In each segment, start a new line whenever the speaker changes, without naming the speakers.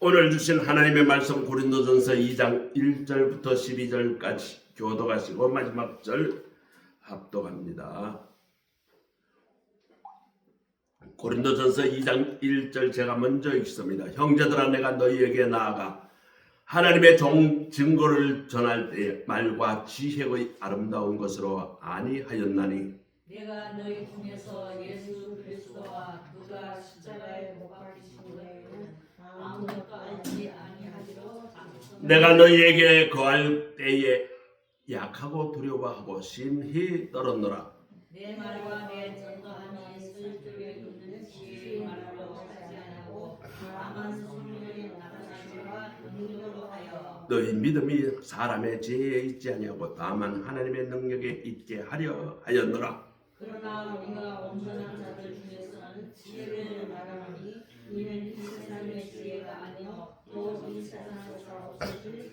오늘 주신 하나님의 말씀 고린도전서 2장 1절부터 12절까지 교독하시고 마지막 절 합독합니다. 고린도전서 2장 1절 제가 먼저 읽습니다. 형제들아, 내가 너희에게 나아가 하나님의 증거를 전할 때 말과 지혜의 아름다운 것으로 아니하였나니,
내가 너희 중에서 예수 그리스도와 누가 십자가에 못 박히신 외에는 아무것도 알지 아니하기로 작정하였노라.
내가 너희에게 거할 때에 약하고 두려워하고 심히 떨었노라.
내 말과 내 전도함이 쓸데에 있는 지혜의 말로 하지 아니하고 다만 성령의 나타나심과 능력으로 하여
너희 믿음이 사람의 지혜에 있지 아니하고 다만 하나님의 능력에 있게 하려 하였노라.
그러나 우리가 온전한 자들 중에서는 지혜를 말하니 이는 이 세상의 지혜가 아니요 또 이 세상에서 없어질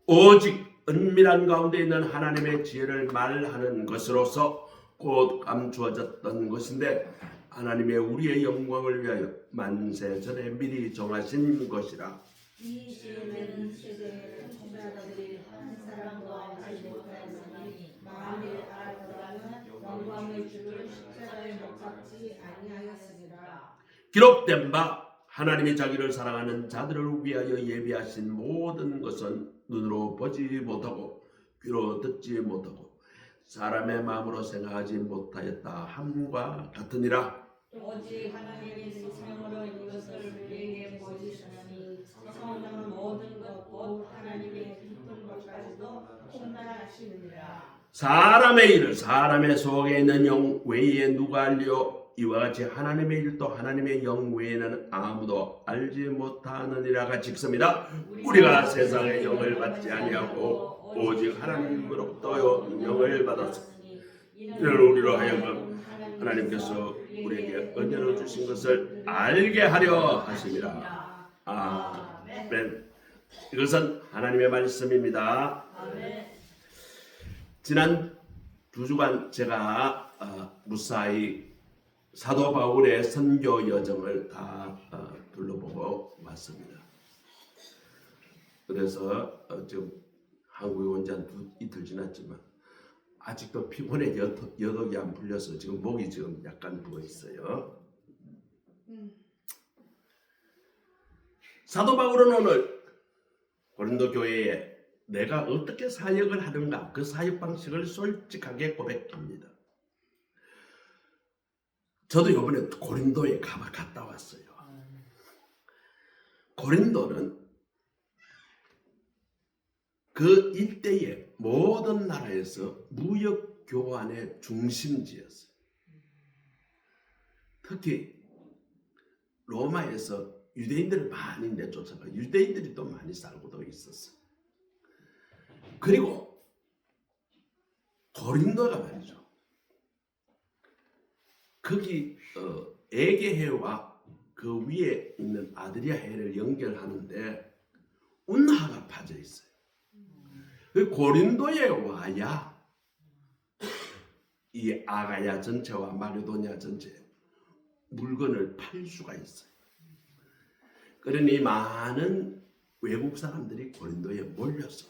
오직 은밀한 가운데 있는 하나님의 지혜를 말하는 것으로서 곧 감추어졌던 것인데 하나님의 우리의 영광을 위하여 만세 전에 미리 정하신 것이라.
이 지혜는 세대의 통치자들이 한 사람도 알지 못하였으니 만일 알았더라면 영광의 주를 십자가에 못 박지 아니하였으리라.
기록된 바 하나님이 자기를 사랑하는 자들을 위하여 예비하신 모든 것은 눈으로 보지 못하고 귀로 듣지 못하고 사람의 마음으로 생각하지 못하였다 함과 같으니라.
오직 하나님의 성령으로 이것을 우리에게 보이시나니 성령은 모든 것 곧 하나님의 깊은 것까지도 통달하시느니라.
사람의 일을 사람의 속에 있는 영 외에 누가 알리요? 이와 같이 하나님의 일도 하나님의 영 외에는 아무도 알지 못하느니라가 직습니다. 우리가 세상의 영을 받지 아니하고 오직 하나님으로부터 영을 받았으니 이는 우리로 하여금 하나님께서 우리에게 은혜로 주신 것을 알게 하려 하심이라. 아멘. 이것은 하나님의 말씀입니다. 지난 2주간 제가 무사히 사도 바울의 선교 여정을 다 둘러보고 왔습니다. 그래서 지금 한국에 온 지 한 이틀 지났지만 아직도 피곤해 여독이 안 풀려서 지금 목이 지금 약간 부어 있어요. 사도 바울은 오늘 고린도 교회에 내가 어떻게 사역을 하는가 그 사역 방식을 솔직하게 고백합니다. 저도 이번에 고린도에 갔다 왔어요. 고린도는 그 일대의 모든 나라에서 무역 교환의 중심지였어요. 특히 로마에서 유대인들을 많이 내쫓아가 유대인들이 또 많이 살고도 있었어요. 그리고 고린도가 말이죠. 거기 에게해와 그 위에 있는 아드리아해를 연결하는데 운하가 빠져 있어요. 그 고린도에 와야 이 아가야 전체와 마게도냐 전체 물건을 팔 수가 있어요. 그러니 많은 외국 사람들이 고린도에 몰려서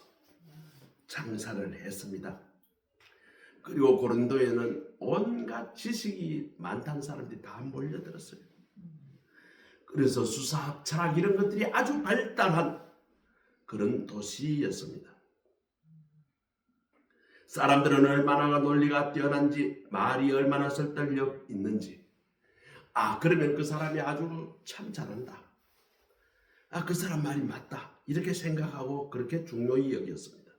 장사를 했습니다. 그리고 고린도에는 온갖 지식이 많다는 사람들이 다 몰려들었어요. 그래서 수사학, 철학 이런 것들이 아주 발달한 그런 도시였습니다. 사람들은 얼마나 논리가 뛰어난지 말이 얼마나 설득력 있는지 그러면 그 사람이 아주 참 잘한다. 그 사람 말이 맞다. 이렇게 생각하고 그렇게 중요히 여겼습니다.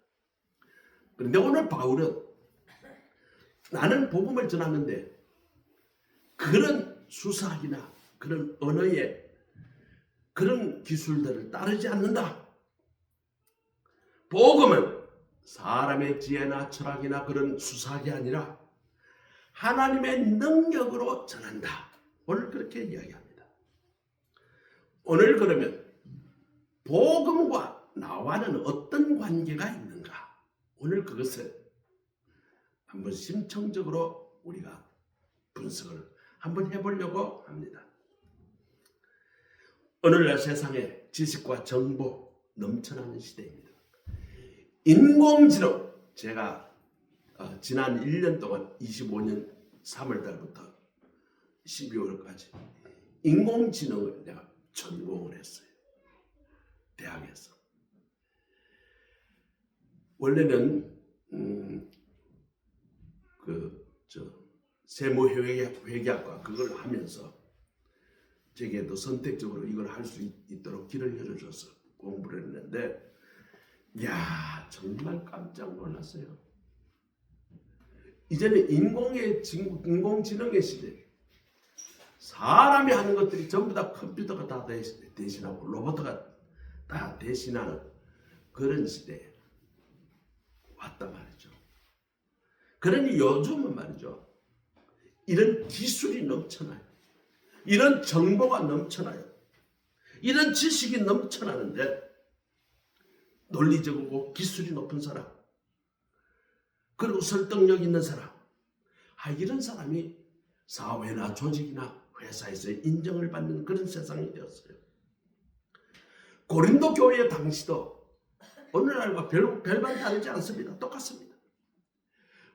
그런데 오늘 바울은 나는 복음을 전하는데 그런 수사학이나 그런 언어의 그런 기술들을 따르지 않는다. 복음은 사람의 지혜나 철학이나 그런 수사학이 아니라 하나님의 능력으로 전한다. 오늘 그렇게 이야기합니다. 오늘 그러면 복음과 나와는 어떤 관계가 있는가? 오늘 그것을 한번 심층적으로 우리가 분석을 한번 해보려고 합니다. 오늘날 세상에 지식과 정보 넘쳐나는 시대입니다. 인공지능, 제가 지난 1년 동안 25년 3월 달부터 12월까지 인공지능을 내가 전공을 했어요. 대학에서. 원래는 세무회계학과 그걸 하면서 제게도 선택적으로 이걸 할 수 있도록 길을 열어줘서 공부를 했는데, 야, 정말 깜짝 놀랐어요. 이제는 인공지능의 시대, 사람이 하는 것들이 전부 다 컴퓨터가 다 대신하고 로봇가 다 대신하는 그런 시대에 왔단 말이죠. 그러니 요즘은 말이죠, 이런 기술이 넘쳐나요. 이런 정보가 넘쳐나요. 이런 지식이 넘쳐나는데, 논리적이고 기술이 높은 사람, 그리고 설득력 있는 사람, 이런 사람이 사회나 조직이나 회사에서 인정을 받는 그런 세상이 되었어요. 고린도 교회 당시도 오늘날과 별반 다르지 않습니다. 똑같습니다.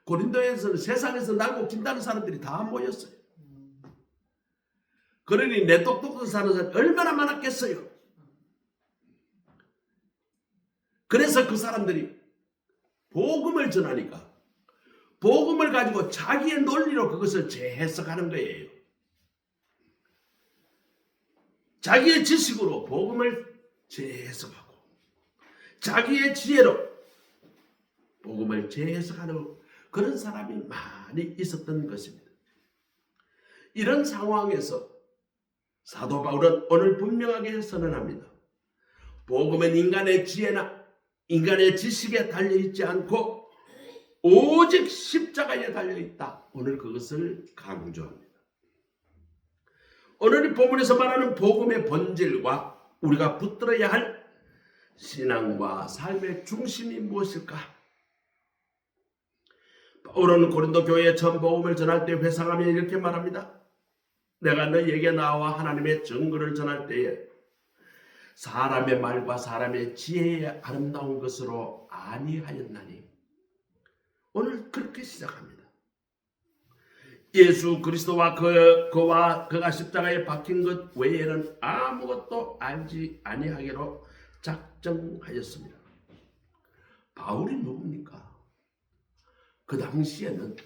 고린도에서는 세상에서 날고 긴다는 사람들이 다 모였어요. 그러니 내 똑똑한 사람은 얼마나 많았겠어요. 그래서 그 사람들이 복음을 전하니까 복음을 가지고 자기의 논리로 그것을 재해석하는 거예요. 자기의 지식으로 복음을 재해석하고 자기의 지혜로 복음을 재해석하는 그런 사람이 많이 있었던 것입니다. 이런 상황에서 사도 바울은 오늘 분명하게 선언합니다. 복음은 인간의 지혜나 인간의 지식에 달려있지 않고 오직 십자가에 달려있다. 오늘 그것을 강조합니다. 오늘 이 본문에서 말하는 복음의 본질과 우리가 붙들어야 할 신앙과 삶의 중심이 무엇일까? 바울은 고린도 교회에 처음 복음을 전할 때 회상하며 이렇게 말합니다. 내가 너희에게 나와 하나님의 증거를 전할 때에 사람의 말과 사람의 지혜의 아름다운 것으로 아니하였나니. 오늘 그렇게 시작합니다. 예수 그리스도와 그가 십자가에 박힌 것 외에는 아무것도 알지 아니하기로 작정하였습니다. 바울이 누굽니까? 그 당시에는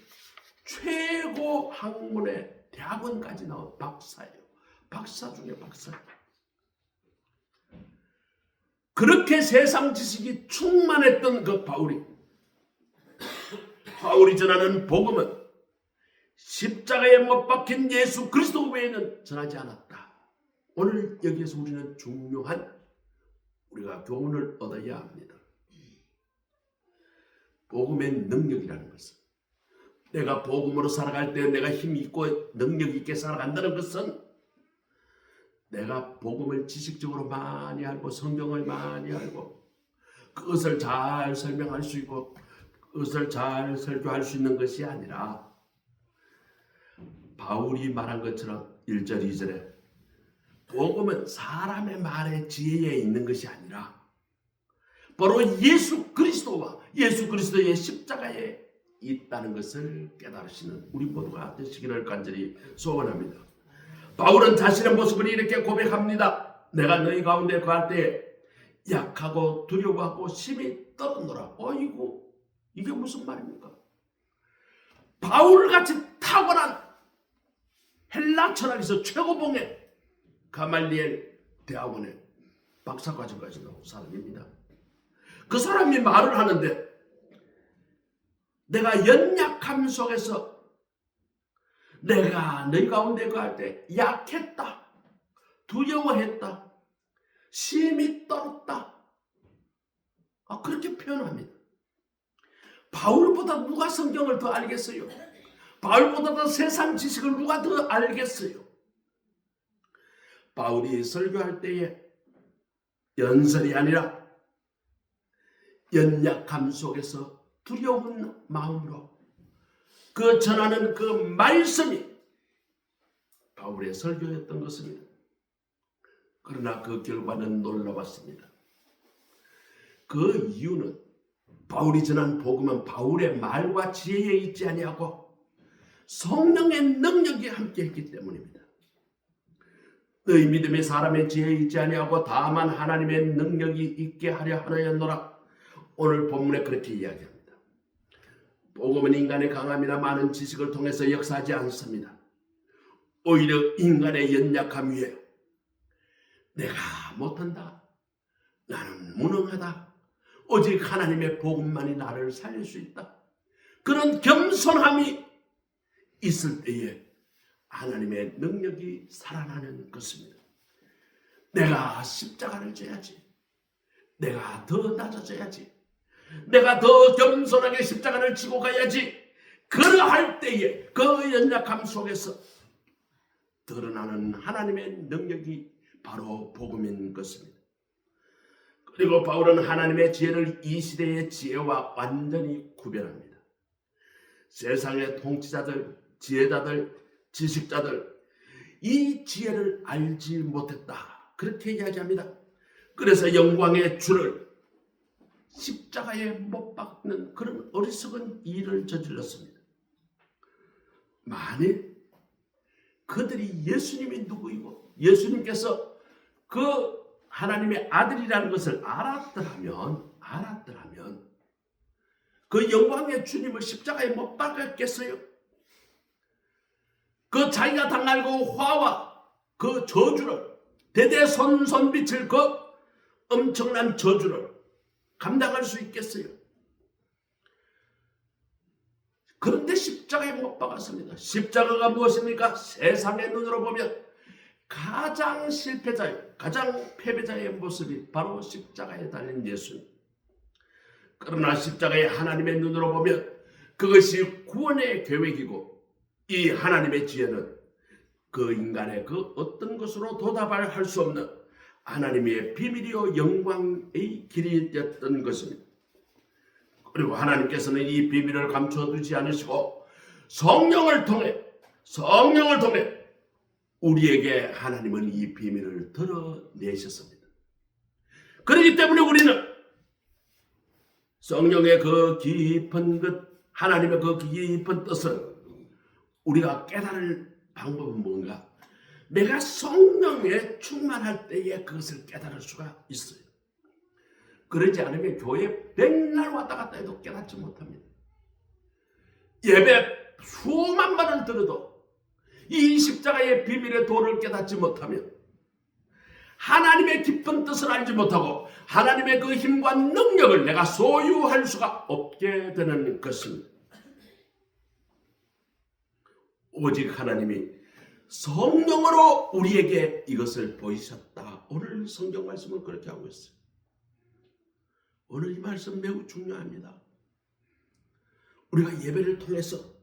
최고 학문의 대학원까지 나온 박사예요. 박사 중에 박사예요. 그렇게 세상 지식이 충만했던 그 바울이 전하는 복음은 십자가에 못 박힌 예수 그리스도 외에는 전하지 않았다. 오늘 여기에서 우리는 중요한 우리가 교훈을 얻어야 합니다. 복음의 능력이라는 것은, 내가 복음으로 살아갈 때 내가 힘 있고 능력 있게 살아간다는 것은 내가 복음을 지식적으로 많이 알고 성경을 많이 알고 그것을 잘 설명할 수 있고 그것을 잘 설교할 수 있는 것이 아니라, 바울이 말한 것처럼 1절 2절에 복음은 사람의 말의 지혜에 있는 것이 아니라 바로 예수 그리스도와 예수 그리스도의 십자가에 있다는 것을 깨달으시는 우리 모두가 되시기를 간절히 소원합니다. 바울은 자신의 모습을 이렇게 고백합니다. 내가 너희 가운데 거할 때에 약하고 두려워하고 심히 떨었노라. 어이구, 이게 무슨 말입니까? 바울같이 탁월한 헬라 철학에서 최고봉의 가말리엘 대학원의 박사과정까지 나온 사람입니다. 그 사람이 말을 하는데, 내가 연약함 속에서 내가 너희 가운데 거할 때 약했다, 두려워했다, 심히 떨었다, 그렇게 표현합니다. 바울보다 누가 성경을 더 알겠어요? 바울보다 더 세상 지식을 누가 더 알겠어요? 바울이 설교할 때에 연설이 아니라 연약함 속에서 두려운 마음으로 그 전하는 그 말씀이 바울의 설교였던 것입니다. 그러나 그 결과는 놀라웠습니다. 그 이유는 바울이 전한 복음은 바울의 말과 지혜에 있지 아니하고 성령의 능력이 함께했기 때문입니다. 너희 믿음이 사람의 지혜에 있지 아니하고 다만 하나님의 능력이 있게 하려 하였노라. 오늘 본문에 그렇게 이야기합니다. 복음은 인간의 강함이나 많은 지식을 통해서 역사하지 않습니다. 오히려 인간의 연약함 위에 내가 못한다, 나는 무능하다, 오직 하나님의 복음만이 나를 살릴 수 있다, 그런 겸손함이 있을 때에 하나님의 능력이 살아나는 것입니다. 내가 십자가를 져야지, 내가 더 낮아져야지, 내가 더 겸손하게 십자가를 지고 가야지. 그러할 때에 그 연약함 속에서 드러나는 하나님의 능력이 바로 복음인 것입니다. 그리고 바울은 하나님의 지혜를 이 시대의 지혜와 완전히 구별합니다. 세상의 통치자들, 지혜자들, 지식자들 이 지혜를 알지 못했다, 그렇게 이야기합니다. 그래서 영광의 주를 십자가에 못 박는 그런 어리석은 일을 저질렀습니다. 만일 그들이 예수님이 누구이고 예수님께서 그 하나님의 아들이라는 것을 알았더라면 그 영광의 주님을 십자가에 못 박았겠어요? 그 자기가 당할 그 화와 그 저주를, 대대손손 비칠 그 엄청난 저주를 감당할 수 있겠어요? 그런데 십자가에 못 박았습니다. 십자가가 무엇입니까? 세상의 눈으로 보면 가장 실패자요, 가장 패배자의 모습이 바로 십자가에 달린 예수님. 그러나 십자가의 하나님의 눈으로 보면 그것이 구원의 계획이고, 이 하나님의 지혜는 그 인간의 그 어떤 것으로 도달할 수 없는 하나님의 비밀이요 영광의 길이 되었던 것입니다. 그리고 하나님께서는 이 비밀을 감춰두지 않으시고 성령을 통해 우리에게 하나님은 이 비밀을 드러내셨습니다. 그렇기 때문에 우리는 성령의 그 깊은 하나님의 그 깊은 뜻을 우리가 깨달을 방법은 뭔가? 내가 성령에 충만할 때에 그것을 깨달을 수가 있어요. 그러지 않으면 교회 백날 왔다 갔다 해도 깨닫지 못합니다. 예배 수만 번을 들어도 이 십자가의 비밀의 도를 깨닫지 못하면, 하나님의 깊은 뜻을 알지 못하고 하나님의 그 힘과 능력을 내가 소유할 수가 없게 되는 것입니다. 오직 하나님이 성령으로 우리에게 이것을 보이셨다. 오늘 성경 말씀은 그렇게 하고 있어요. 오늘 이 말씀 매우 중요합니다. 우리가 예배를 통해서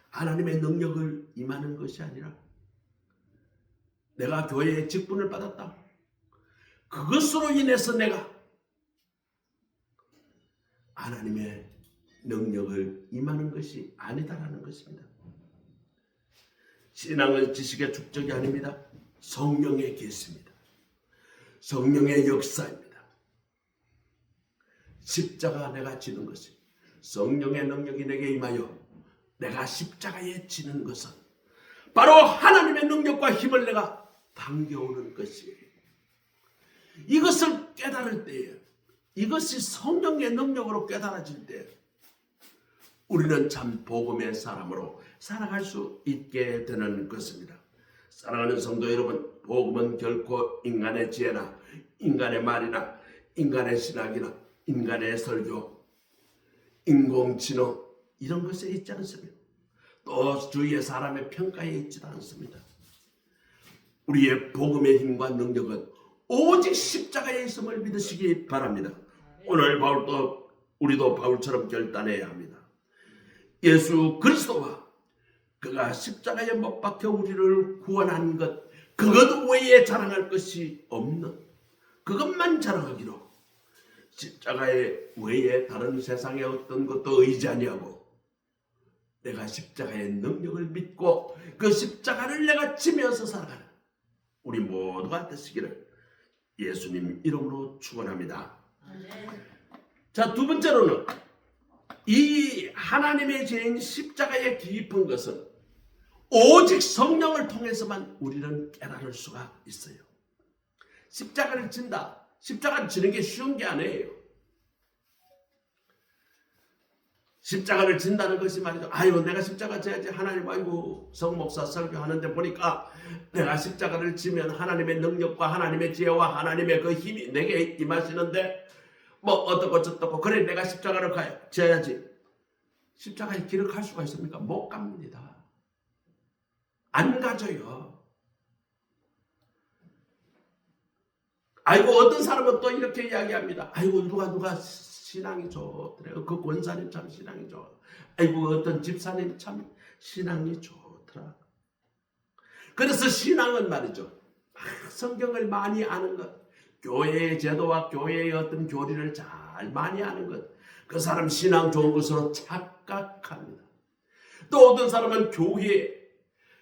하나님의 능력을 임하는 것이 아니라 내가 교회에 직분을 받았다, 그것으로 인해서 내가 하나님의 능력을 임하는 것이 아니다라는 것입니다. 신앙은 지식의 축적이 아닙니다. 성령의 계시입니다. 성령의 역사입니다. 십자가 내가 지는 것이, 성령의 능력이 내게 임하여 내가 십자가에 지는 것은 바로 하나님의 능력과 힘을 내가 당겨오는 것이에요. 이것을 깨달을 때에, 이것이 성령의 능력으로 깨달아질 때 우리는 참 복음의 사람으로 살아갈 수 있게 되는 것입니다. 사랑하는 성도 여러분, 복음은 결코 인간의 지혜나 인간의 말이나 인간의 신학이나 인간의 설교, 인공지능 이런 것에 있지 않습니다. 또 주위의 사람의 평가에 있지 않습니다. 우리의 복음의 힘과 능력은 오직 십자가에 있음을 믿으시기 바랍니다. 오늘 우리도 바울처럼 결단해야 합니다. 예수 그리스도와 그가 십자가에 못 박혀 우리를 구원한 것, 그것 외에 자랑할 것이 없는, 그것만 자랑하기로, 십자가에 외에 다른 세상의 어떤 것도 의지 아니하고 내가 십자가의 능력을 믿고 그 십자가를 내가 지면서 살아가는 우리 모두가 되시기를 예수님 이름으로 축원합니다. 자, 두 번째로는 이 하나님의 죄인 십자가의 깊은 것은 오직 성령을 통해서만 우리는 깨달을 수가 있어요. 십자가를 진다. 십자가를 지는 게 쉬운 게 아니에요. 십자가를 진다는 것이 말이죠. 아이고 내가 십자가 져야지. 하나님 아이고 성목사 설교하는데 보니까 내가 십자가를 지면 하나님의 능력과 하나님의 지혜와 하나님의 그 힘이 내게 임하시는데 뭐 어떻고 저떻고 그래 내가 십자가를 져야지. 십자가의 길을 갈 수가 있습니까? 못 갑니다. 안 가져요. 아이고 어떤 사람은 또 이렇게 이야기합니다. 아이고 누가 신앙이 좋더래요. 그 권사님 참 신앙이 좋아. 아이고 어떤 집사님 참 신앙이 좋더라. 그래서 신앙은 말이죠. 성경을 많이 아는 것, 교회의 제도와 교회의 어떤 교리를 잘 많이 아는 것, 그 사람 신앙 좋은 것으로 착각합니다. 또 어떤 사람은 교회에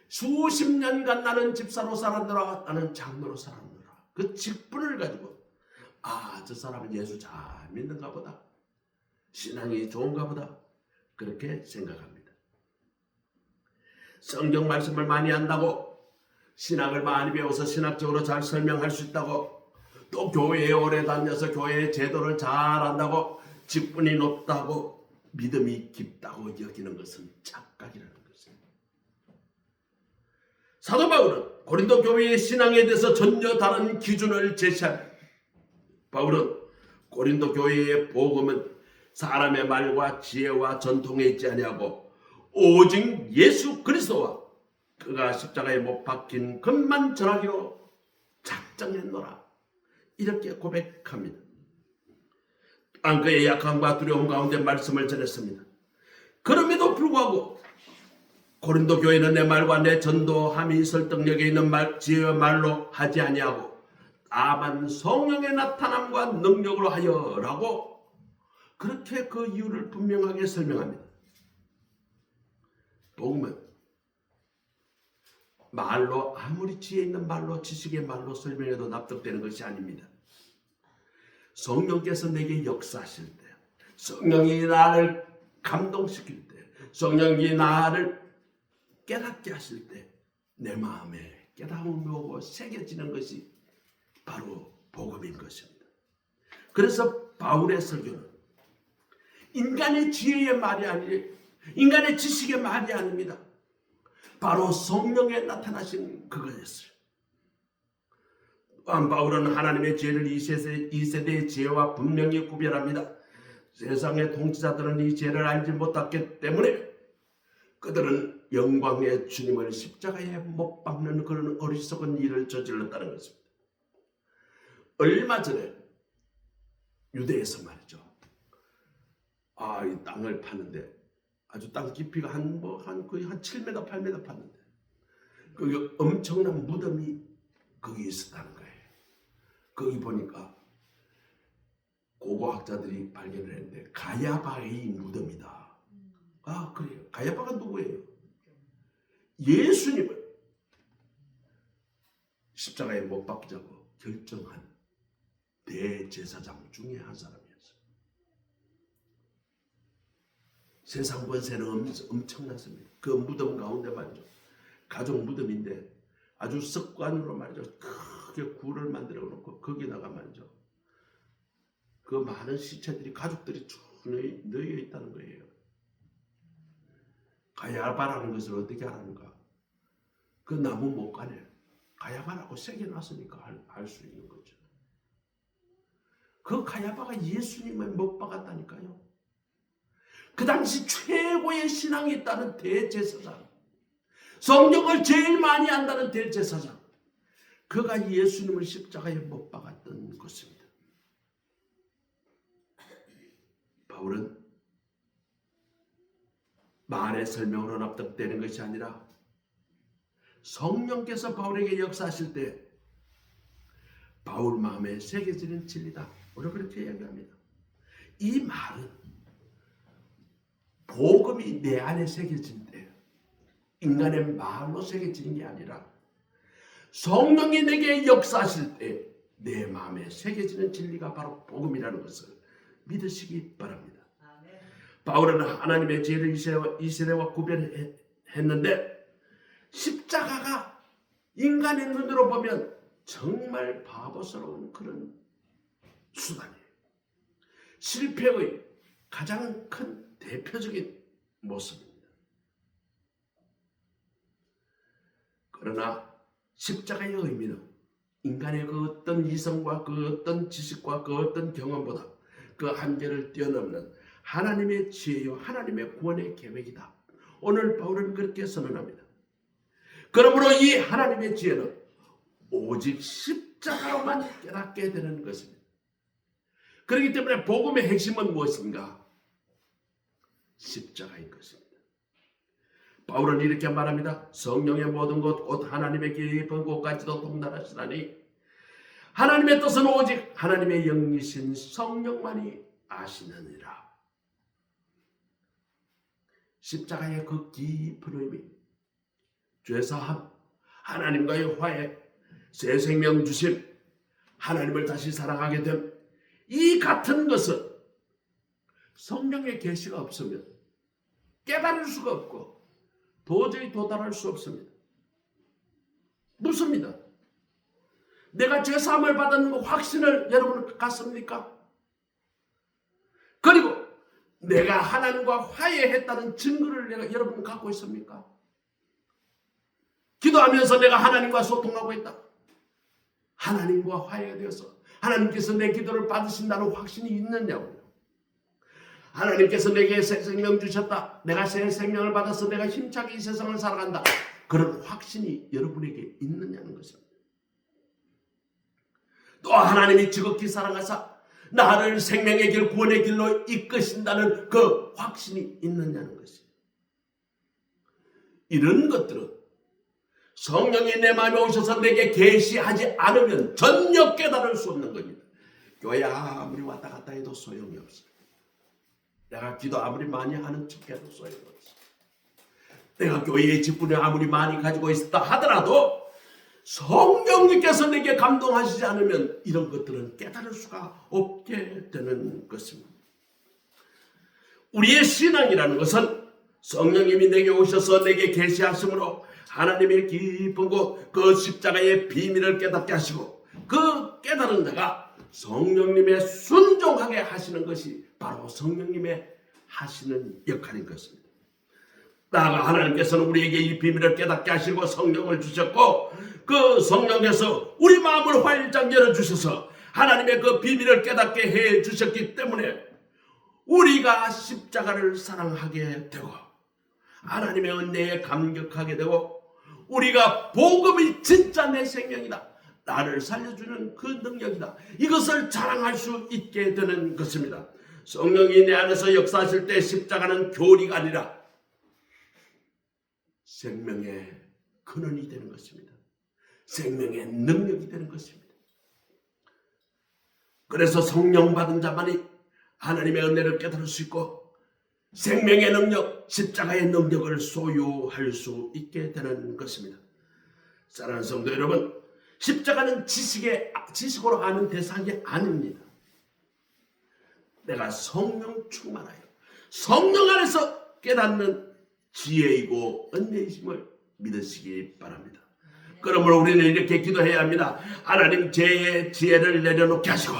수십 년간 나는 집사로 살았노라, 나는 장로로 살았노라. 그 직분을 가지고 저 사람은 예수 잘 믿는가 보다. 신앙이 좋은가 보다. 그렇게 생각합니다. 성경 말씀을 많이 안다고 신학을 많이 배워서 신학적으로 잘 설명할 수 있다고 또 교회에 오래 다녀서 교회의 제도를 잘 안다고 직분이 높다고 믿음이 깊다고 여기는 것은 착각이라는 것입니다. 사도 바울은 고린도 교회의 신앙에 대해서 전혀 다른 기준을 제시합니다. 바울은 고린도 교회의 복음은 사람의 말과 지혜와 전통에 있지 아니하고 오직 예수 그리스도와 그가 십자가에 못 박힌 것만 전하기로 작정했노라. 이렇게 고백합니다. 그의 약함과 두려움 가운데 말씀을 전했습니다. 그럼에도 불구하고 고린도 교회는 내 말과 내 전도함이 설득력에 있는 지혜의 말로 하지 아니하고 다만 성령의 나타남과 능력으로 하여라고 그렇게 그 이유를 분명하게 설명합니다. 복음은 말로 아무리 지혜 있는 말로 지식의 말로 설명해도 납득되는 것이 아닙니다. 성령께서 내게 역사하실 때, 성령이 나를 감동시킬 때, 성령이 나를 깨닫게 하실 때 내 마음에 깨달음이 오고 새겨지는 것이 바로 복음인 것입니다. 그래서 바울의 설교는 인간의 지혜의 말이 아니에요. 인간의 지식의 말이 아닙니다. 바로 성령에 나타나신 그거였어요. 또한 바울은 하나님의 지혜를 이 세대의 지혜와 분명히 구별합니다. 세상의 통치자들은 이 지혜를 알지 못했기 때문에 그들은 영광의 주님을 십자가에 못 박는 그런 어리석은 일을 저질렀다는 것입니다. 얼마 전에 유대에서 말이죠. 이 땅을 파는데 아주 땅 깊이가 거의 한 7m, 8m 팠는데 거기 엄청난 무덤이 거기 있었다는 거예요. 거기 보니까 고고학자들이 발견을 했는데 가야바의 무덤이다. 그래요. 가야바가 누구예요? 예수님을 십자가에 못 박자고 결정한 대제사장 중에 한 사람이었어요. 세상 권세는 엄청났습니다. 그 무덤 가운데 말이죠. 가족 무덤인데 아주 습관으로 말이죠. 크게 굴을 만들어 놓고 거기다가 말이죠. 그 많은 시체들이 가족들이 쭉 놓여 있다는 거예요. 가야바라는 것을 어떻게 하는가? 그 나무 목간에 가야바라고 새겨놨으니까 알 수 있는 거죠. 그 가야바가 예수님을 못 박았다니까요. 그 당시 최고의 신앙이 있다는 대제사장, 성경을 제일 많이 안다는 대제사장, 그가 예수님을 십자가에 못 박았던 것입니다. 바울은 말의 설명으로 납득되는 것이 아니라 성령께서 바울에게 역사하실 때 바울 마음에 새겨지는 진리다. 우리가 그렇게 이야기합니다. 이 말은 복음이 내 안에 새겨질 때 인간의 말로 새겨지는 게 아니라 성령이 내게 역사하실 때 내 마음에 새겨지는 진리가 바로 복음이라는 것을 믿으시기 바랍니다. 바울은 하나님의 지혜를 이스라엘과 구별했는데 십자가가 인간의 눈으로 보면 정말 바보스러운 그런 수단이에요. 실패의 가장 큰 대표적인 모습입니다. 그러나 십자가의 의미는 인간의 그 어떤 이성과 그 어떤 지식과 그 어떤 경험보다 그 한계를 뛰어넘는 하나님의 지혜요 하나님의 구원의 계획이다. 오늘 바울은 그렇게 선언합니다. 그러므로 이 하나님의 지혜는 오직 십자가로만 깨닫게 되는 것입니다. 그렇기 때문에 복음의 핵심은 무엇인가? 십자가인 것입니다. 바울은 이렇게 말합니다. 성령의 모든 것 곧 하나님의 깊은 곳까지도 통달하시나니 하나님의 뜻은 오직 하나님의 영이신 성령만이 아시느니라. 십자가의 그 깊은 의미, 죄사함, 하나님과의 화해, 새 생명 주심, 하나님을 다시 사랑하게 됨, 이 같은 것은 성령의 계시가 없으면 깨달을 수가 없고 도저히 도달할 수 없습니다. 묻습니다. 내가 죄사함을 받았는 확신을 여러분 갖습니까? 그리고 내가 하나님과 화해했다는 증거를 여러분 갖고 있습니까? 기도하면서 내가 하나님과 소통하고 있다. 하나님과 화해가 되어서 하나님께서 내 기도를 받으신다는 확신이 있느냐고요. 하나님께서 내게 새 생명 주셨다. 내가 새 생명을 받아서 내가 힘차게 이 세상을 살아간다. 그런 확신이 여러분에게 있느냐는 것입니다. 또 하나님이 지극히 사랑하사 나를 생명의 길 구원의 길로 이끄신다는 그 확신이 있느냐는 것입니다. 이런 것들은 성령이 내 마음에 오셔서 내게 계시하지 않으면 전혀 깨달을 수 없는 겁니다. 교회 아무리 왔다 갔다 해도 소용이 없어요. 내가 기도 아무리 많이 하는 척해도 소용이 없어요. 내가 교회의 직분을 아무리 많이 가지고 있었다 하더라도 성령님께서 내게 감동하시지 않으면 이런 것들은 깨달을 수가 없게 되는 것입니다. 우리의 신앙이라는 것은 성령님이 내게 오셔서 내게 계시하심으로 하나님의 깊은 곳, 그 십자가의 비밀을 깨닫게 하시고 그 깨달은 자가 성령님의 순종하게 하시는 것이 바로 성령님의 하시는 역할인 것입니다. 나아가 하나님께서는 우리에게 이 비밀을 깨닫게 하시고 성령을 주셨고 그 성령께서 우리 마음을 활짝 열어주셔서 하나님의 그 비밀을 깨닫게 해주셨기 때문에 우리가 십자가를 사랑하게 되고 하나님의 은혜에 감격하게 되고 우리가 복음이 진짜 내 생명이다. 나를 살려주는 그 능력이다. 이것을 자랑할 수 있게 되는 것입니다. 성령이 내 안에서 역사하실 때 십자가는 교리가 아니라 생명의 근원이 되는 것입니다. 생명의 능력이 되는 것입니다. 그래서 성령 받은 자만이 하나님의 은혜를 깨달을 수 있고 생명의 능력, 십자가의 능력을 소유할 수 있게 되는 것입니다. 사랑하는 성도 여러분, 십자가는 지식으로 아는 대상이 아닙니다. 내가 성령 충만하여 성령 안에서 깨닫는 지혜이고 은혜이심을 믿으시기 바랍니다. 그러므로 우리는 이렇게 기도해야 합니다. 하나님 제 지혜를 내려놓게 하시고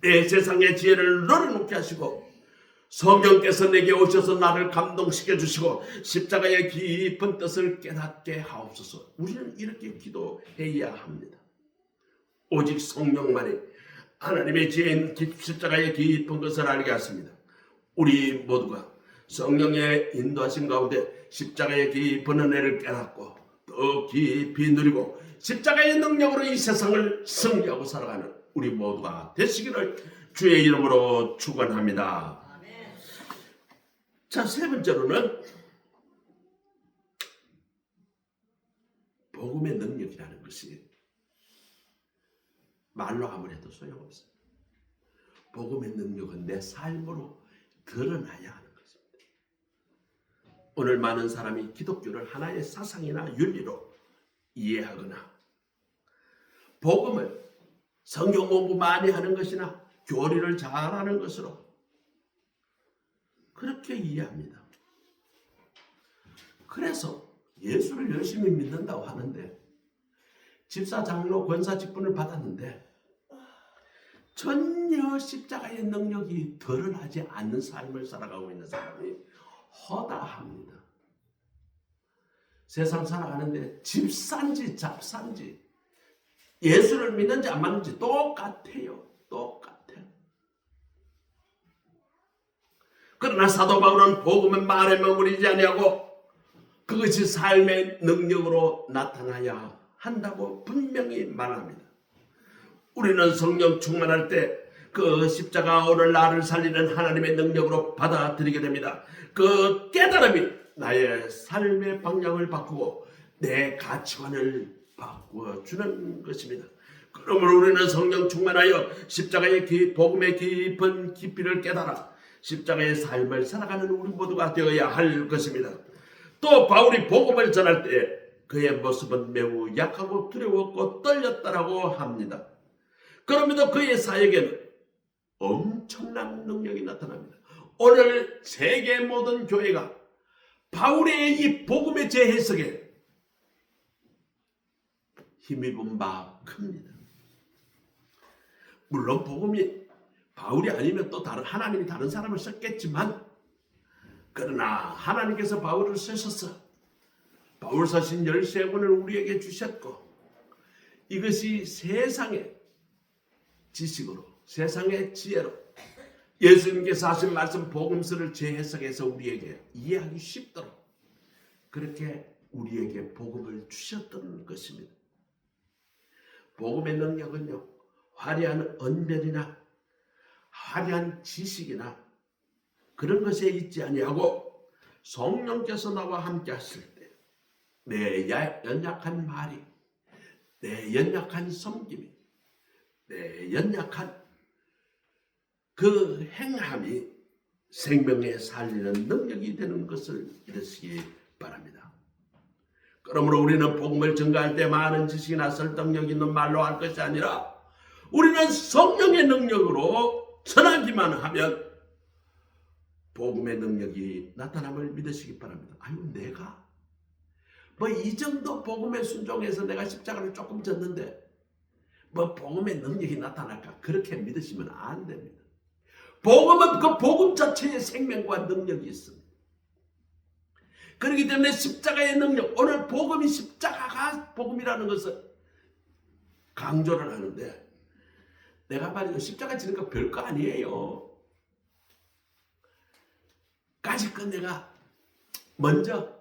내 세상의 지혜를 내려놓게 하시고 성령께서 내게 오셔서 나를 감동시켜 주시고 십자가의 깊은 뜻을 깨닫게 하옵소서. 우리는 이렇게 기도해야 합니다. 오직 성령만이 하나님의 지혜인 십자가의 깊은 것을 알게 하십니다. 우리 모두가 성령의 인도하심 가운데 십자가의 깊은 은혜를 깨닫고 더 깊이 누리고 십자가의 능력으로 이 세상을 승리하고 살아가는 우리 모두가 되시기를 주의 이름으로 축원합니다. 자, 세 번째로는 복음의 능력이라는 것이 말로 아무래도 소용없어요. 복음의 능력은 내 삶으로 드러나야 하는 것입니다. 오늘 많은 사람이 기독교를 하나의 사상이나 윤리로 이해하거나 복음을 성경 공부 많이 하는 것이나 교리를 잘하는 것으로 그렇게 이해합니다. 그래서 예수를 열심히 믿는다고 하는데 집사, 장로, 권사 직분을 받았는데 전혀 십자가의 능력이 드러나지 않는 삶을 살아가고 있는 사람이 허다합니다. 세상 살아가는데 집산지 잡산지 예수를 믿는지 안 믿는지 똑같아요. 똑같아요. 그러나 사도 바울은 복음은 말에 머무르지 아니하고 그것이 삶의 능력으로 나타나야 한다고 분명히 말합니다. 우리는 성령 충만할 때 그 십자가 오늘 나를 살리는 하나님의 능력으로 받아들이게 됩니다. 그 깨달음이 나의 삶의 방향을 바꾸고 내 가치관을 바꾸어주는 것입니다. 그러므로 우리는 성령 충만하여 십자가의 복음의 깊은 깊이를 깨달아 십자가의 삶을 살아가는 우리 모두가 되어야 할 것입니다. 또 바울이 복음을 전할 때 그의 모습은 매우 약하고 두려웠고 떨렸다라고 합니다. 그럼에도 그의 사역에는 엄청난 능력이 나타납니다. 오늘 세계 모든 교회가 바울의 이 복음의 재해석에 힘입은 바 큽니다. 물론 복음이 바울이 아니면 또 다른 하나님이 다른 사람을 썼겠지만 그러나 하나님께서 바울을 쓰셔서 바울 서신 13권을 우리에게 주셨고 이것이 세상의 지식으로 세상의 지혜로 예수님께서 하신 말씀 복음서를 재해석해서 우리에게 이해하기 쉽도록 그렇게 우리에게 복음을 주셨던 것입니다. 복음의 능력은요 화려한 언변이나 화려한 지식이나 그런 것에 있지 아니하고 성령께서 나와 함께 하실 때 내 연약한 말이 내 연약한 섬김이 내 연약한 그 행함이 생명에 살리는 능력이 되는 것을 믿으시기 바랍니다. 그러므로 우리는 복음을 전가할 때 많은 지식이나 설득력 있는 말로 할 것이 아니라 우리는 성령의 능력으로 전하기만 하면 복음의 능력이 나타남을 믿으시기 바랍니다. 아유 내가 뭐 이 정도 복음에 순종해서 내가 십자가를 조금 졌는데 뭐 복음의 능력이 나타날까 그렇게 믿으시면 안 됩니다. 복음은 그 복음 자체의 생명과 능력이 있습니다. 그렇기 때문에 십자가의 능력 오늘 복음이 십자가가 복음이라는 것을 강조를 하는데 내가 말이죠 십자가 지는 거 별거 아니에요. 까짓건 내가 먼저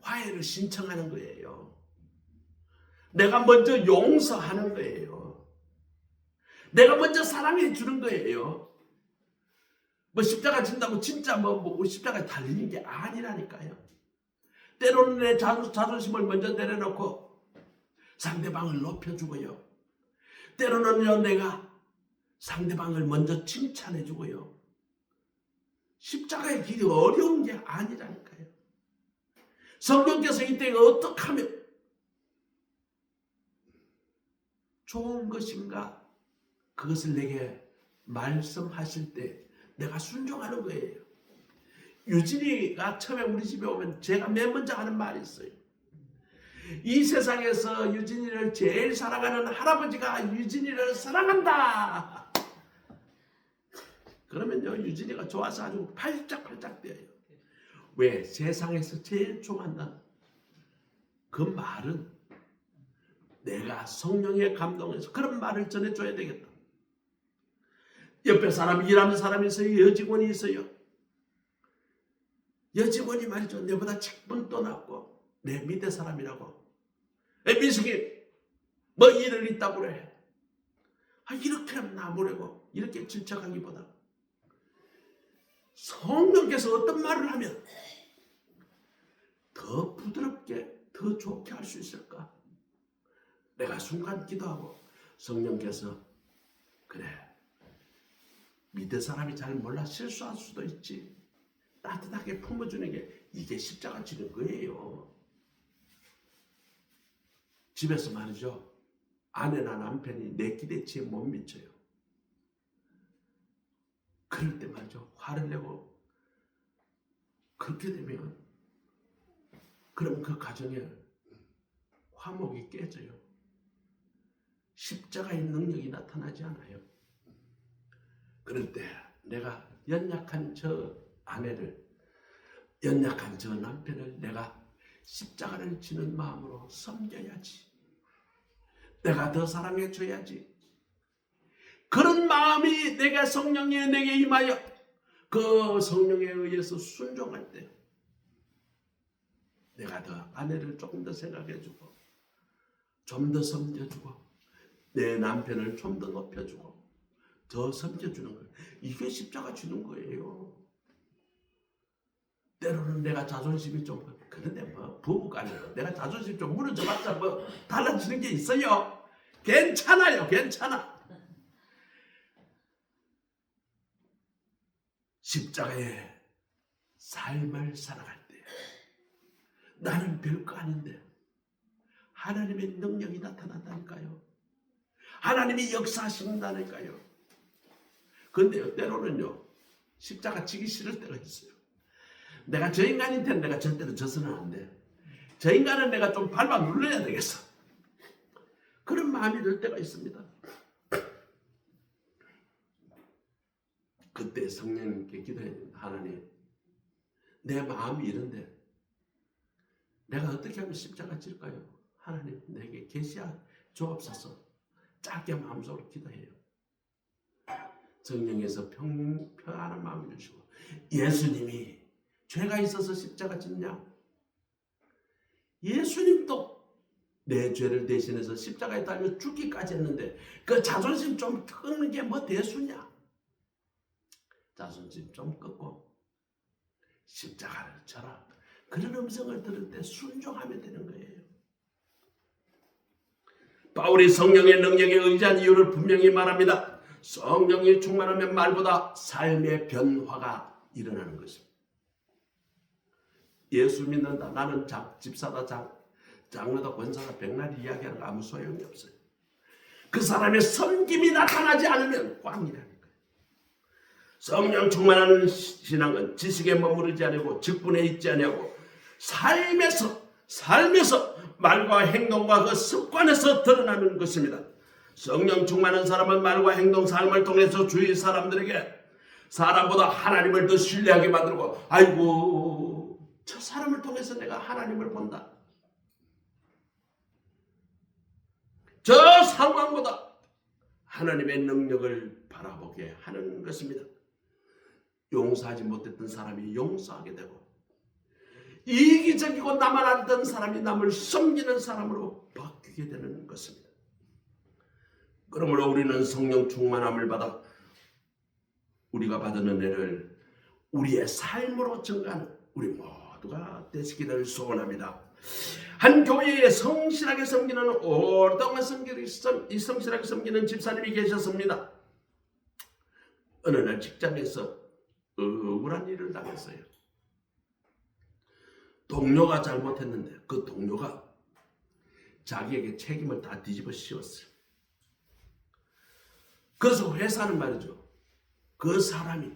화해를 신청하는 거예요. 내가 먼저 용서하는 거예요. 내가 먼저 사랑해 주는 거예요. 뭐 십자가 진다고 진짜 뭐 십자가에 달리는 게 아니라니까요. 때로는 내 자존심을 먼저 내려놓고 상대방을 높여주고요. 때로는요 내가 상대방을 먼저 칭찬해주고요. 십자가의 길이 어려운 게 아니라니까요. 성령께서 이때 어떻게 하면 좋은 것인가 그것을 내게 말씀하실 때 내가 순종하는 거예요. 유진이가 처음에 우리 집에 오면 제가 맨 먼저 하는 말이 있어요. 이 세상에서 유진이를 제일 사랑하는 할아버지가 유진이를 사랑한다. 그러면요 유진이가 좋아서 아주 팔짝팔짝 뛰어요. 왜? 세상에서 제일 좋아한다는 그 말은 내가 성령의 감동에서 그런 말을 전해줘야 되겠다. 옆에 사람이 일하는 사람이 있어요. 여직원이 있어요. 여직원이 말이죠. 내보다 직분도 낮고 내 밑에 사람이라고. 미숙이 뭐 일을 있다고 그래. 이렇게 하면 나무래고 이렇게 질척하기보다 성령께서 어떤 말을 하면 더 부드럽게 더 좋게 할 수 있을까? 내가 순간 기도하고 성령께서 그래 밑에 사람이 잘 몰라 실수할 수도 있지. 따뜻하게 품어주는 게 이게 십자가 지는 거예요. 집에서 말이죠. 아내나 남편이 내 기대치에 못 미쳐요. 그럴 때 말이죠. 화를 내고 그렇게 되면 그럼 그 가정에 화목이 깨져요. 십자가의 능력이 나타나지 않아요. 그럴 때 내가 연약한 저 아내를, 연약한 저 남편을 내가 십자가를 지는 마음으로 섬겨야지. 내가 더 사랑해줘야지. 그런 마음이 내가 성령이 내게 임하여 그 성령에 의해서 순종할 때 내가 더 아내를 조금 더 생각해주고 좀 더 섬겨주고 내 남편을 좀 더 높여주고 더 섬겨주는 거예요. 이게 십자가 주는 거예요. 때로는 내가 자존심이 좀, 그런데 뭐 부부간에도 내가 자존심 좀 무너져봤자 뭐 달라지는 게 있어요. 괜찮아요. 괜찮아. 십자가의 삶을 살아갈 때 나는 별거 아닌데 하나님의 능력이 나타난다니까요. 하나님이 역사하신다니까요. 근데 때로는요, 십자가 지기 싫을 때가 있어요. 내가 저 인간인데 내가 절대로 져서는 안 돼. 저 인간은 내가 좀 밟아 눌러야 되겠어. 그런 마음이 들 때가 있습니다. 그때 성령님께 기도해야 됩니다. 하나님, 내 마음이 이런데 내가 어떻게 하면 십자가 질까요? 하나님, 내게 계시하 주옵소서. 짧게 마음속으로 기도해요. 성령에서 평안한 마음을 주시고, 예수님이 죄가 있어서 십자가 짓냐? 예수님도 내 죄를 대신해서 십자가에 달려 죽기까지 했는데 그 자존심 좀 꺾는 게 뭐 대수냐? 자존심 좀 꺾고 십자가를 져라. 그런 음성을 들을 때 순종하면 되는 거예요. 바울이 성령의 능력에 의지한 이유를 분명히 말합니다. 성령이 충만하면 말보다 삶의 변화가 일어나는 것입니다. 예수 믿는다. 나는 집사다. 장로다. 권사다. 백날 이야기하는 거 아무 소용이 없어요. 그 사람의 섬김이 나타나지 않으면 꽝이라는 거예요. 성령 충만한 신앙은 지식에 머무르지 않고 직분에 있지 않고 삶에서 말과 행동과 그 습관에서 드러나는 것입니다. 성령 충만한 사람은 말과 행동, 삶을 통해서 주위 사람들에게 사람보다 하나님을 더 신뢰하게 만들고, 아이고 저 사람을 통해서 내가 하나님을 본다. 저 상황보다 하나님의 능력을 바라보게 하는 것입니다. 용서하지 못했던 사람이 용서하게 되고, 이기적이고 나만 알던 사람이 남을 섬기는 사람으로 바뀌게 되는 것입니다. 그러므로 우리는 성령 충만함을 받아 우리가 받은 은혜를 우리의 삶으로 증가하는 우리 모두가 되시기를 소원합니다. 한 교회에 성실하게 섬기는 오랫동안 성실하게 섬기는 집사님이 계셨습니다. 어느 날 직장에서 억울한 일을 당했어요. 동료가 잘못했는데 그 동료가 자기에게 책임을 다 뒤집어 씌웠어요. 그래서 회사는 말이죠, 그 사람이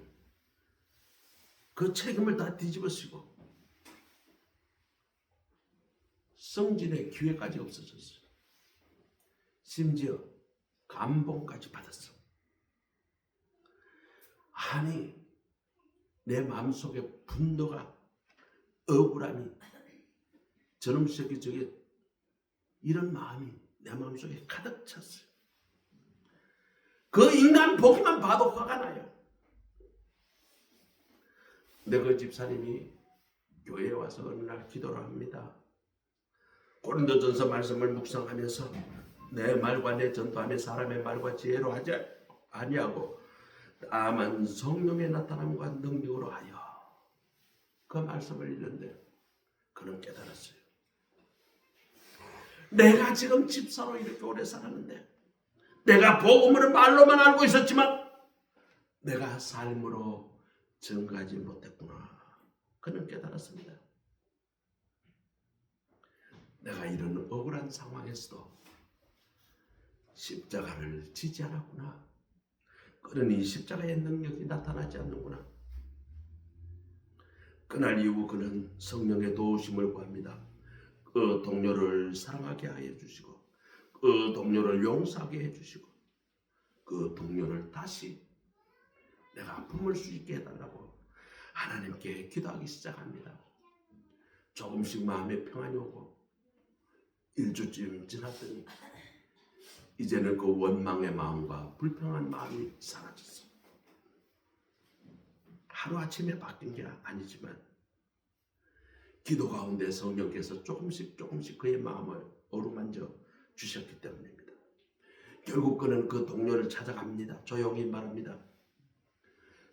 그 책임을 다 뒤집어 씌고 승진의 기회까지 없어졌어요. 심지어 감봉까지 받았어. 아니, 내 마음속에 분노가, 억울함이, 저놈 새끼 저게, 이런 마음이 내 마음속에 가득 찼어요. 그 인간 보기만 봐도 화가 나요. 근데 그 집사님이 교회에 와서 어느 날 기도를 합니다. 고린도전서 말씀을 묵상하면서 내 말과 내 전도함에 사람의 말과 지혜로 하지 아니하고 다만 성령의 나타남과 능력으로 하여, 그 말씀을 읽는데 그는 깨달았어요. 내가 지금 집사로 이렇게 오래 살았는데 내가 복음을 말로만 알고 있었지만 내가 삶으로 증가하지 못했구나. 그는 깨달았습니다. 내가 이런 억울한 상황에서도 십자가를 지지 않았구나. 그러니 십자가의 능력이 나타나지 않는구나. 그날 이후 그는 성령의 도우심을 구합니다. 그 동료를 사랑하게 하여 주시고 그 동료를 용서하게 해주시고 그 동료를 다시 내가 품을 수 있게 해달라고 하나님께 기도하기 시작합니다. 조금씩 마음에 평안이 오고 1주쯤 지났더니 이제는 그 원망의 마음과 불평한 마음이 사라졌어요. 하루아침에 바뀐 게 아니지만 기도 가운데 성령께서 조금씩 그의 마음을 어루만져 주셨기 때문입니다. 결국 그는 그 동료를 찾아갑니다. 조용히 말합니다.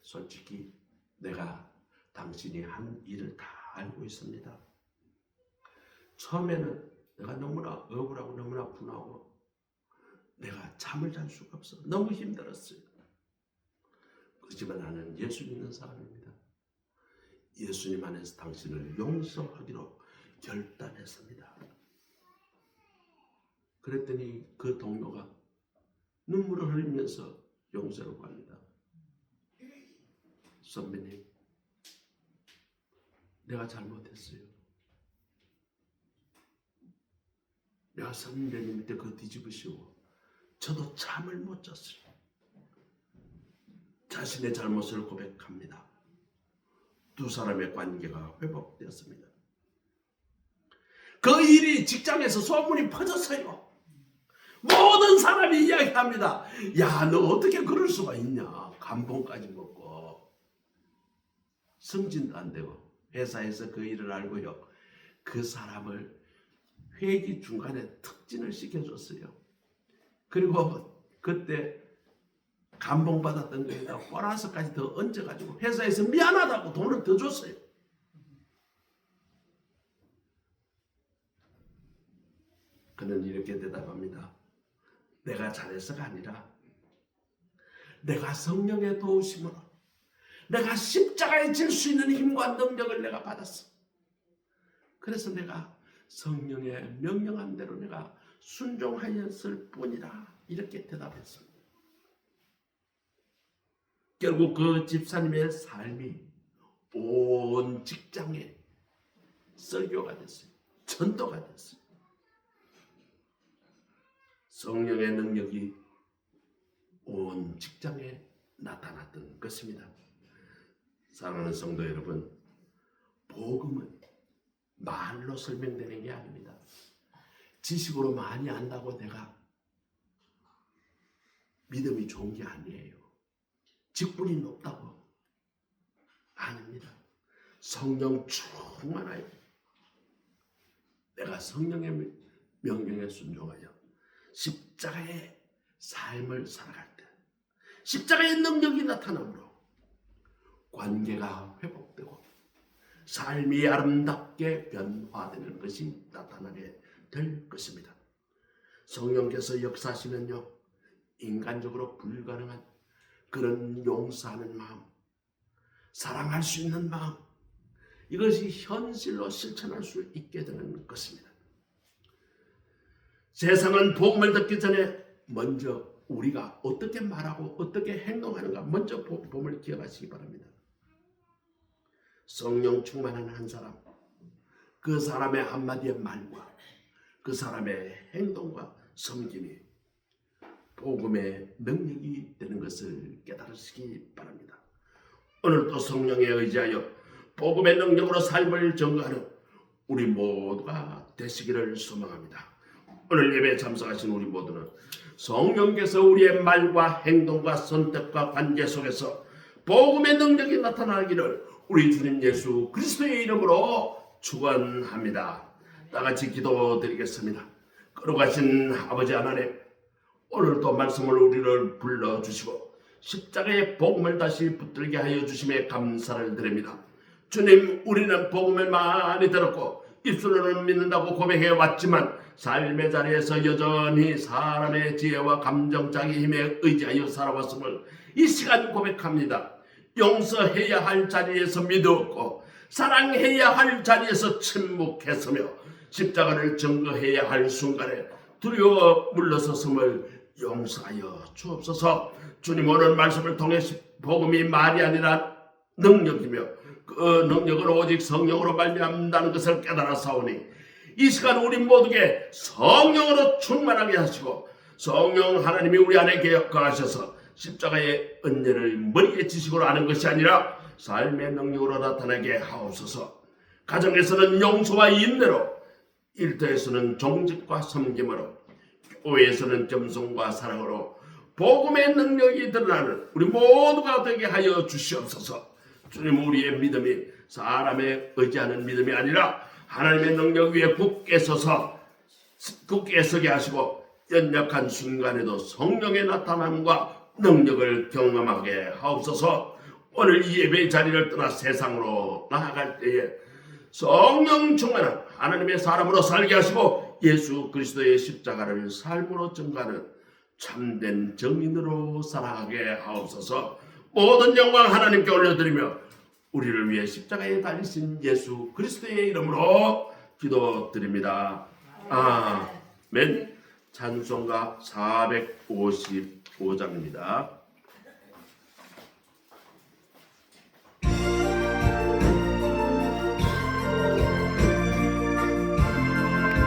솔직히 내가 당신이 한 일을 다 알고 있습니다. 처음에는 내가 너무나 억울하고 너무나 분하고 내가 잠을 잘 수가 없어. 너무 힘들었어요. 그렇지만 나는 예수 믿는 사람입니다. 예수님 안에서 당신을 용서하기로 결단했습니다. 그랬더니 그 동료가 눈물을 흘리면서 용서를 구합니다. 선배님, 내가 잘못했어요. 내가 선배님 밑에 그 뒤집으시고 저도 잠을 못 잤어요. 자신의 잘못을 고백합니다. 두 사람의 관계가 회복되었습니다. 그 일이 직장에서 소문이 퍼졌어요. 모든 사람이 이야기합니다. 야, 너 어떻게 그럴 수가 있냐. 감봉까지 먹고 승진도 안 되고. 회사에서 그 일을 알고요, 그 사람을 회기 중간에 특진을 시켜줬어요. 그리고 그때 감봉받았던 거에다 보너스까지 더 얹어가지고 회사에서 미안하다고 돈을 더 줬어요. 그는 이렇게 대답합니다. 내가 잘해서가 아니라 내가 성령의 도우심으로 내가 십자가에 질 수 있는 힘과 능력을 내가 받았어. 그래서 내가 성령의 명령한 대로 내가 순종하였을 뿐이라 이렇게 대답했습니다. 결국 그 집사님의 삶이 온 직장에 설교가 됐어요. 전도가 됐어요. 성령의 능력이 온 직장에 나타났던 것입니다. 사랑하는 성도 여러분, 복음은 말로 설명되는 게 아닙니다. 지식으로 많이 안다고 내가 믿음이 좋은 게 아니에요. 직분이 높다고 아닙니다. 성령 충만하여 내가 성령의 명령에 순종하여 십자가의 삶을 살아갈 때 십자가의 능력이 나타나므로 관계가 회복되고 삶이 아름답게 변화되는 것이 나타나게 될 것입니다. 성령께서 역사하시면요, 인간적으로 불가능한 그런 용서하는 마음, 사랑할 수 있는 마음, 이것이 현실로 실천할 수 있게 되는 것입니다. 세상은 복음을 듣기 전에 먼저 우리가 어떻게 말하고 어떻게 행동하는가 먼저 복음을 기억하시기 바랍니다. 성령 충만한 한 사람, 그 사람의 한마디의 말과 그 사람의 행동과 섬김이 복음의 능력이 되는 것을 깨달으시기 바랍니다. 오늘도 성령에 의지하여 복음의 능력으로 삶을 증거하는 우리 모두가 되시기를 소망합니다. 오늘 예배에 참석하신 우리 모두는 성령께서 우리의 말과 행동과 선택과 관계 속에서 복음의 능력이 나타나기를 우리 주님 예수 그리스도의 이름으로 축원합니다. 다같이 기도드리겠습니다. 거룩하신 아버지 하나님, 오늘도 말씀을 우리를 불러주시고 십자가의 복음을 다시 붙들게 하여 주심에 감사를 드립니다. 주님, 우리는 복음을 많이 들었고 입술로는 믿는다고 고백해 왔지만 삶의 자리에서 여전히 사람의 지혜와 감정, 자기 힘에 의지하여 살아왔음을 이 시간 고백합니다. 용서해야 할 자리에서 믿었고 사랑해야 할 자리에서 침묵했으며 십자가를 증거해야 할 순간에 두려워 물러섰음을 용서하여 주옵소서. 주님 오늘 말씀을 통해 복음이 말이 아니라 능력이며 그 능력은 오직 성령으로 말미암는다는 것을 깨달아 사오니 이 시간 우리 모두에게 성령으로 충만하게 하시고 성령 하나님이 우리 안에 거하셔서 십자가의 은혜를 머리에 지식으로 아는 것이 아니라 삶의 능력으로 나타나게 하옵소서. 가정에서는 용서와 인내로, 일터에서는 종직과 섬김으로, 교회에서는 겸손과 사랑으로 복음의 능력이 드러나는 우리 모두가 되게 하여 주시옵소서. 주님, 우리의 믿음이 사람에 의지하는 믿음이 아니라 하나님의 능력 위에 굳게 서게 하시고 연약한 순간에도 성령의 나타남과 능력을 경험하게 하옵소서. 오늘 이 예배의 자리를 떠나 세상으로 나아갈 때에 성령 충만한 하나님의 사람으로 살게 하시고 예수 그리스도의 십자가를 삶으로 증거하는 참된 정인으로 살아가게 하옵소서. 모든 영광 하나님께 올려드리며 우리를 위해 십자가에 달리신 예수 그리스도의 이름으로 기도드립니다. 아멘. 찬송가 455장입니다.